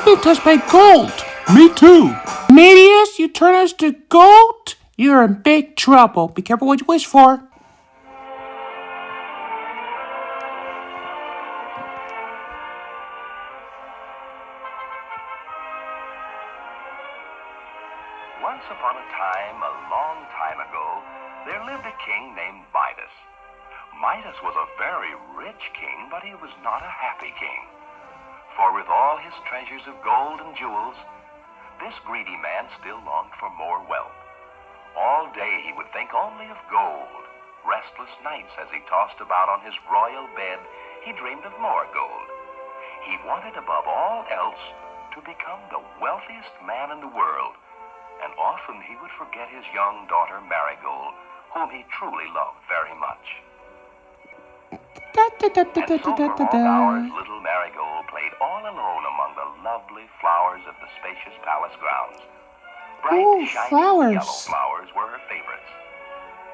been touched by gold. Me too. Meteus, you turn us to gold? You're in big trouble. Be careful what you wish for. Once upon a time, a long time ago, there lived a king named Midas. Midas was a very rich king, but he was not a happy king. For with all his treasures of gold and jewels, this greedy man still longed for more wealth. All day he would think only of gold. Restless nights as he tossed about on his royal bed, he dreamed of more gold. He wanted above all else to become the wealthiest man in the world, and often he would forget his young daughter Marigold, whom he truly loved very much. And so for long hours, little Marigold played all alone among the lovely flowers of the spacious palace grounds. Bright, shining yellow flowers were her favorites,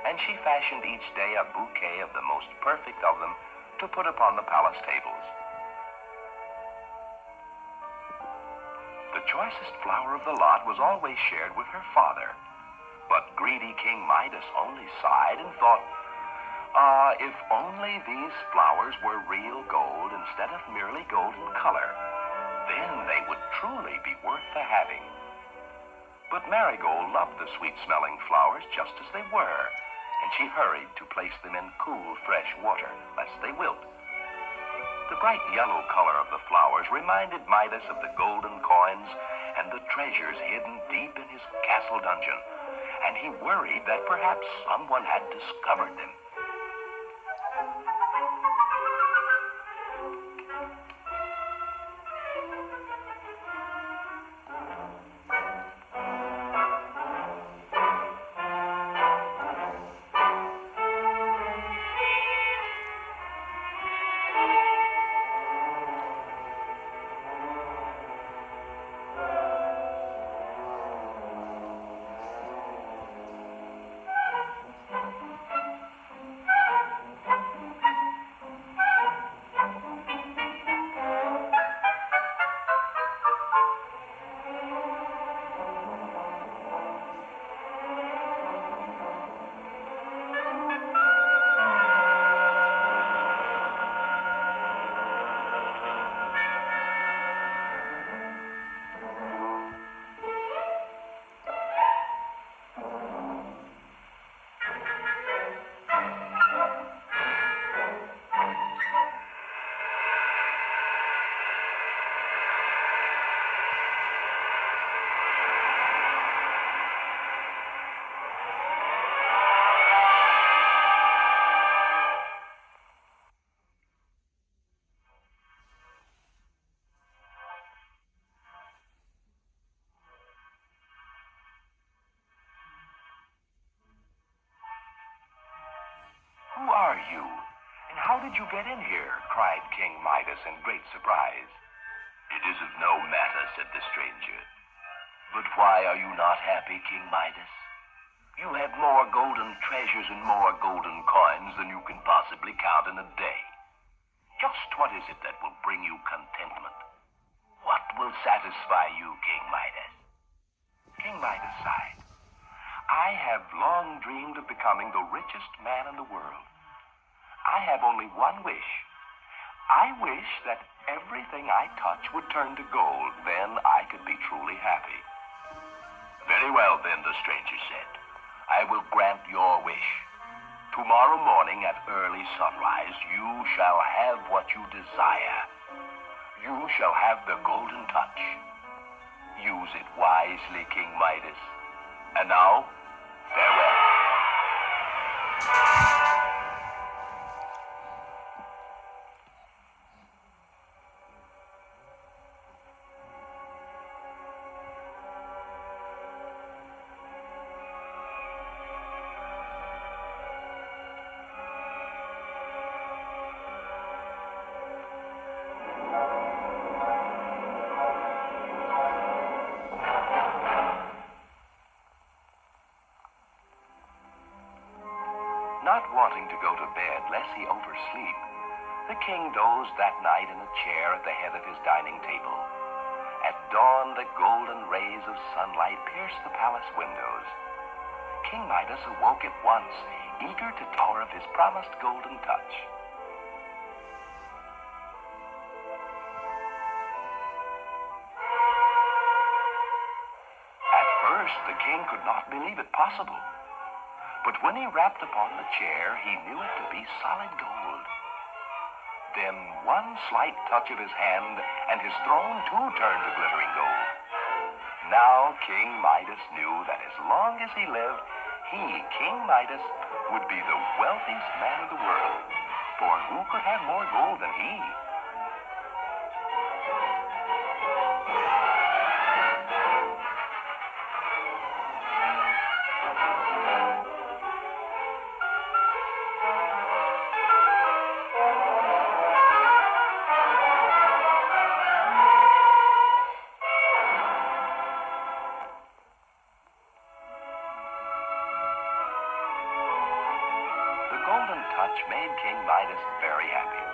and she fashioned each day a bouquet of the most perfect of them to put upon the palace tables. The choicest flower of the lot was always shared with her father, but greedy King Midas only sighed and thought, if only these flowers were real gold instead of merely golden color, then they would truly be worth the having. But Marigold loved the sweet-smelling flowers just as they were, and she hurried to place them in cool, fresh water, lest they wilt. The bright yellow color of the flowers reminded Midas of the golden coins and the treasures hidden deep in his castle dungeon, and he worried that perhaps someone had discovered them. "Who are you, and how did you get in here?" cried King Midas in great surprise. "It is of no matter," said the stranger. "But why are you not happy, King Midas? You have more golden treasures and more golden coins than you can possibly count in a day. Just what is it that will bring you contentment? What will satisfy you, King Midas?" King Midas sighed. "I have long dreamed of becoming the richest man in the world. I have only one wish. I wish that everything I touch would turn to gold. Then I could be truly happy." "Very well, then," the stranger said. "I will grant your wish. Tomorrow morning at early sunrise, you shall have what you desire. You shall have the golden touch. Use it wisely, King Midas. And now, farewell." Not wanting to go to bed lest he oversleep, the king dozed that night in a chair at the head of his dining table. At dawn, the golden rays of sunlight pierced the palace windows. King Midas awoke at once, eager to tower of his promised golden touch. At first, the king could not believe it possible. But when he rapped upon the chair, he knew it to be solid gold. Then one slight touch of his hand, and his throne too turned to glittering gold. Now King Midas knew that as long as he lived, he, King Midas, would be the wealthiest man in the world. For who could have more gold than he? The golden touch made King Midas very happy.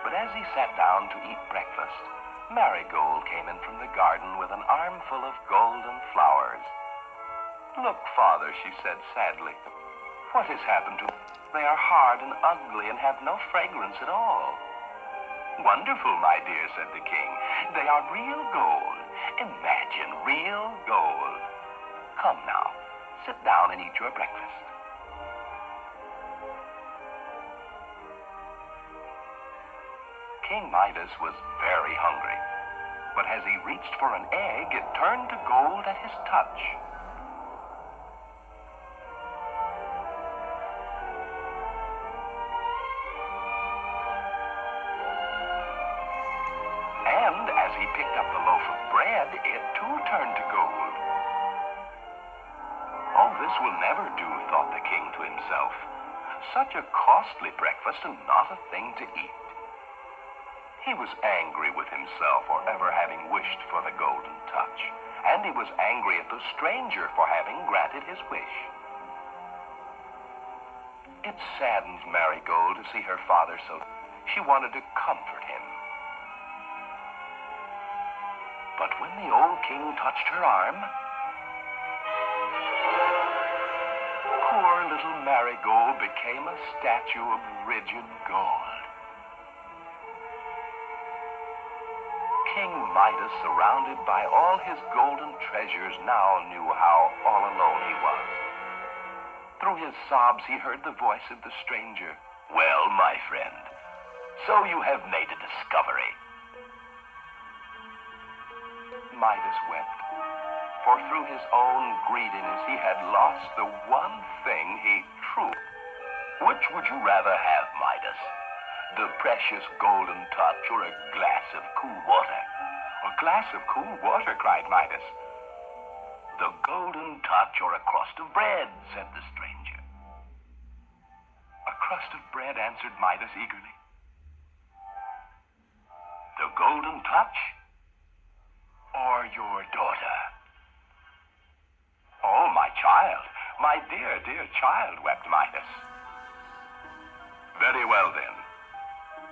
But as he sat down to eat breakfast, Marigold came in from the garden with an armful of golden flowers. "Look, Father," she said sadly, "what has happened to them? They are hard and ugly and have no fragrance at all." "Wonderful, my dear," said the king. "They are real gold. Imagine real gold. Come now, sit down and eat your breakfast." King Midas was very hungry, but as he reached for an egg, it turned to gold at his touch. And as he picked up the loaf of bread, it too turned to gold. "Oh, this will never do," thought the king to himself. "Such a costly breakfast and not a thing to eat." He was angry with himself for ever having wished for the golden touch, and he was angry at the stranger for having granted his wish. It saddened Marigold to see her father so. She wanted to comfort him. But when the old king touched her arm, poor little Marigold became a statue of rigid gold. King Midas, surrounded by all his golden treasures, now knew how all alone he was. Through his sobs, he heard the voice of the stranger. "Well, my friend, so you have made a discovery." Midas wept, for through his own greediness he had lost the one thing he truly. "Which would you rather have, Midas? The precious golden touch or a glass of cool water?" "A glass of cool water," cried Midas. "The golden touch or a crust of bread?" said the stranger. "A crust of bread," answered Midas eagerly. "The golden touch or your daughter?" "Oh, my child, my dear, dear child," wept Midas. "Very well, then.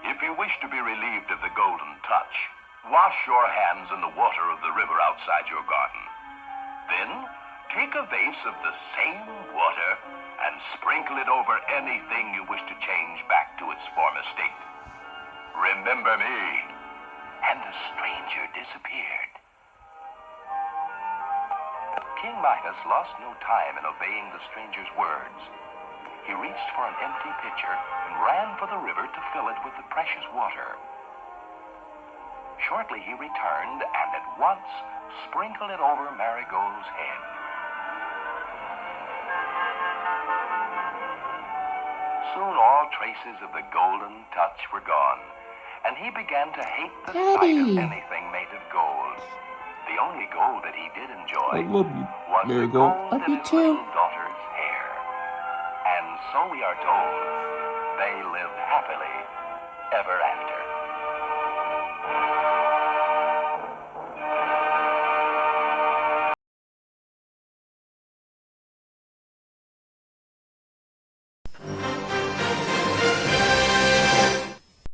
If you wish to be relieved of the golden touch, wash your hands in the water of the river outside your garden. Then take a vase of the same water and sprinkle it over anything you wish to change back to its former state. Remember me." And the stranger disappeared. King Midas lost no time in obeying the stranger's words. He reached for an empty pitcher and ran for the river to fill it with the precious water. Shortly he returned and at once sprinkled it over Marigold's head. Soon all traces of the golden touch were gone, and he began to hate the sight Daddy. of anything made of gold. The only gold that he did enjoy I love you, was the Marigold. gold Love in you his too. little daughter's hair. And so we are told they lived happily ever after.